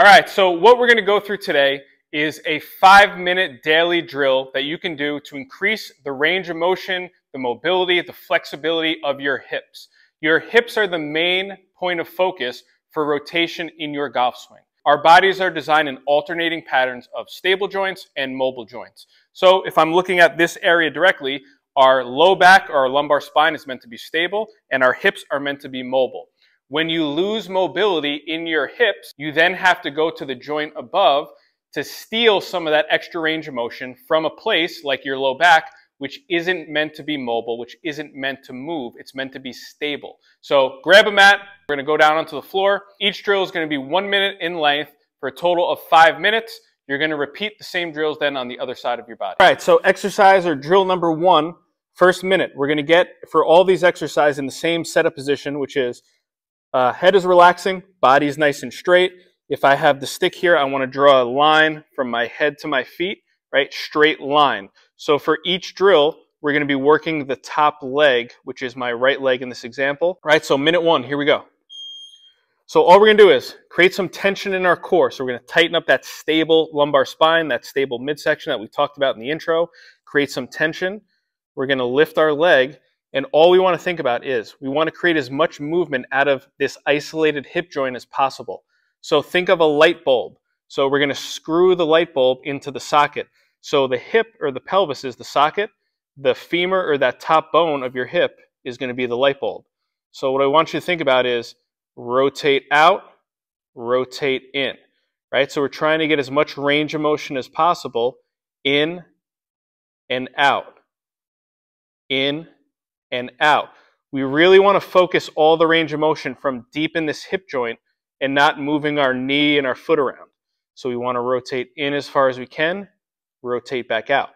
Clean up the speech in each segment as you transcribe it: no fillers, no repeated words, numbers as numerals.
All right, so what we're going to go through today is a 5-minute daily drill that you can do to increase the range of motion, the mobility, the flexibility of your hips. Your hips are the main point of focus for rotation in your golf swing. Our bodies are designed in alternating patterns of stable joints and mobile joints. So if I'm looking at this area directly, our low back or our lumbar spine is meant to be stable and our hips are meant to be mobile. When you lose mobility in your hips, you then have to go to the joint above to steal some of that extra range of motion from a place like your low back, which isn't meant to be mobile, which isn't meant to move. It's meant to be stable. So grab a mat. We're going to go down onto the floor. Each drill is going to be 1 minute in length for a total of 5 minutes. You're going to repeat the same drills then on the other side of your body. All right, so exercise or drill number 1, first minute. We're going to get, for all these exercises, in the same setup position, which is head is relaxing, body is nice and straight. If I have the stick here, I want to draw a line from my head to my feet, right? Straight line. So for each drill, we're going to be working the top leg, which is my right leg in this example, right? So minute 1, here we go. So all we're going to do is create some tension in our core. So we're going to tighten up that stable lumbar spine, that stable midsection that we talked about in the intro, create some tension. We're going to lift our leg. And all we want to think about is we want to create as much movement out of this isolated hip joint as possible. So think of a light bulb. So we're going to screw the light bulb into the socket. So the hip or the pelvis is the socket. The femur or that top bone of your hip is going to be the light bulb. So what I want you to think about is rotate out, rotate in, right? So we're trying to get as much range of motion as possible in and out, in and out. We really want to focus all the range of motion from deep in this hip joint and not moving our knee and our foot around. So we want to rotate in as far as we can, rotate back out.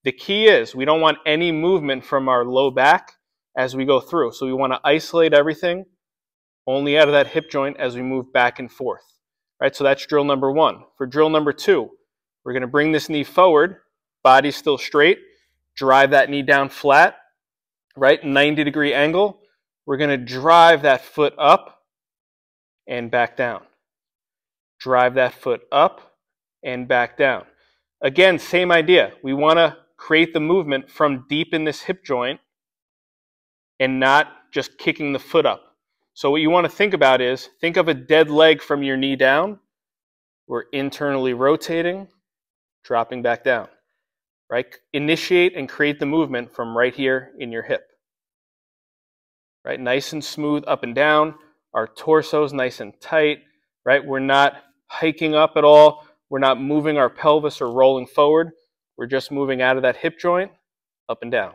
The key is we don't want any movement from our low back as we go through. So we want to isolate everything only out of that hip joint as we move back and forth. Right? So that's drill number 1. For drill number 2, we're going to bring this knee forward, body still straight, drive that knee down flat, right, 90-degree angle. We're going to drive that foot up and back down. Drive that foot up and back down. Again, same idea. We want to create the movement from deep in this hip joint and not just kicking the foot up. So what you want to think about is, think of a dead leg from your knee down. We're internally rotating, dropping back down. Right? Initiate and create the movement from right here in your hip. Right? Nice and smooth up and down. Our torso's nice and tight. Right? We're not hiking up at all. We're not moving our pelvis or rolling forward. We're just moving out of that hip joint, up and down.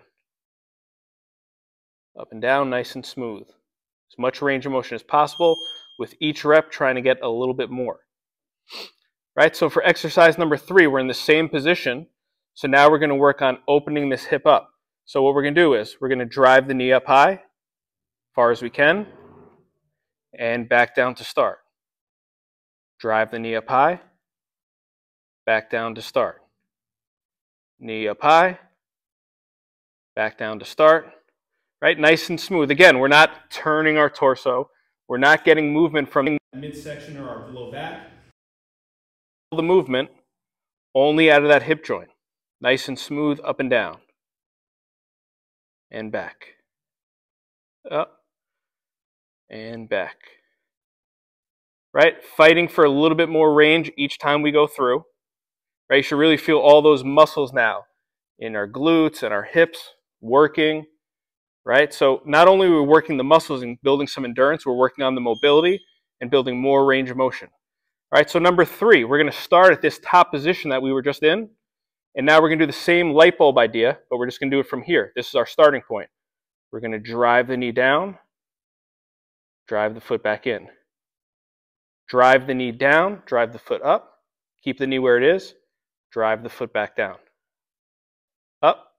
Up and down, nice and smooth. As much range of motion as possible, with each rep trying to get a little bit more. Right? So for exercise number 3, we're in the same position. So now we're going to work on opening this hip up. So what we're going to do is we're going to drive the knee up high, far as we can, and back down to start. Drive the knee up high, back down to start. Knee up high, back down to start. Right? Nice and smooth. Again, we're not turning our torso. We're not getting movement from the midsection or our low back. The movement only out of that hip joint. Nice and smooth up and down. And back. Up. And back. Right? Fighting for a little bit more range each time we go through. Right? You should really feel all those muscles now in our glutes and our hips working. Right? So not only are we working the muscles and building some endurance, we're working on the mobility and building more range of motion. All right, so number 3, we're going to start at this top position that we were just in. And now we're going to do the same light bulb idea, but we're just going to do it from here. This is our starting point. We're going to drive the knee down, drive the foot back in. Drive the knee down, drive the foot up, keep the knee where it is, drive the foot back down. Up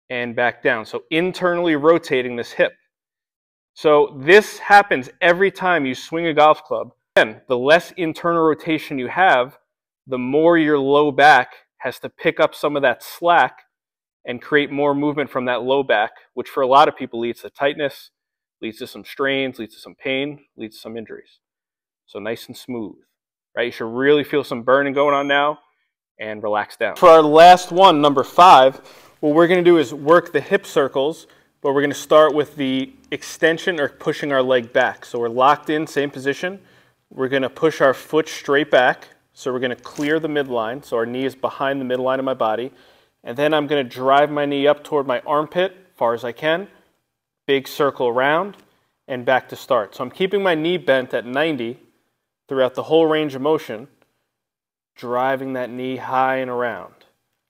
and back down. So internally rotating this hip. So this happens every time you swing a golf club. Again, the less internal rotation you have, the more your low back has to pick up some of that slack and create more movement from that low back, which for a lot of people leads to tightness, leads to some strains, leads to some pain, leads to some injuries. So nice and smooth. right? You should really feel some burning going on now, and relax down. For our last one, number 5, what we're going to do is work the hip circles, but we're going to start with the extension or pushing our leg back. So we're locked in, same position. We're going to push our foot straight back. So we're going to clear the midline, so our knee is behind the midline of my body. And then I'm going to drive my knee up toward my armpit, as far as I can. Big circle around, and back to start. So I'm keeping my knee bent at 90 throughout the whole range of motion, driving that knee high and around,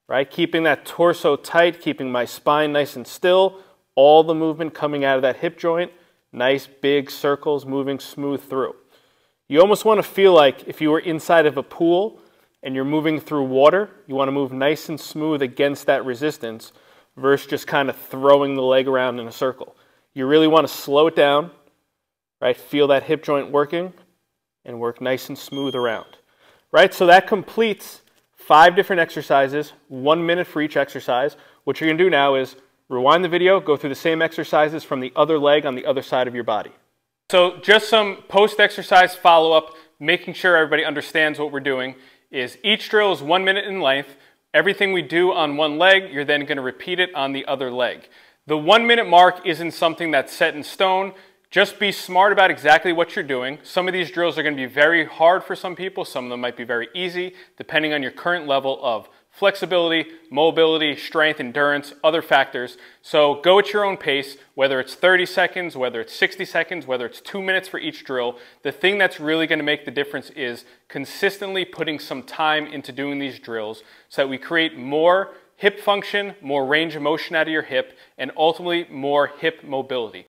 right? Keeping that torso tight, keeping my spine nice and still, all the movement coming out of that hip joint, nice big circles moving smooth through. You almost want to feel like if you were inside of a pool and you're moving through water, you want to move nice and smooth against that resistance versus just kind of throwing the leg around in a circle. You really want to slow it down, right? Feel that hip joint working and work nice and smooth around, right? So that completes 5 different exercises, 1 minute for each exercise. What you're going to do now is rewind the video, go through the same exercises from the other leg on the other side of your body. So just some post-exercise follow-up, making sure everybody understands what we're doing, is each drill is 1 minute in length. Everything we do on one leg, you're then going to repeat it on the other leg. The 1 minute mark isn't something that's set in stone. Just be smart about exactly what you're doing. Some of these drills are going to be very hard for some people. Some of them might be very easy, depending on your current level of flexibility, mobility, strength, endurance, other factors. So go at your own pace, whether it's 30 seconds, whether it's 60 seconds, whether it's 2 minutes for each drill. The thing that's really going to make the difference is consistently putting some time into doing these drills so that we create more hip function, more range of motion out of your hip, and ultimately more hip mobility.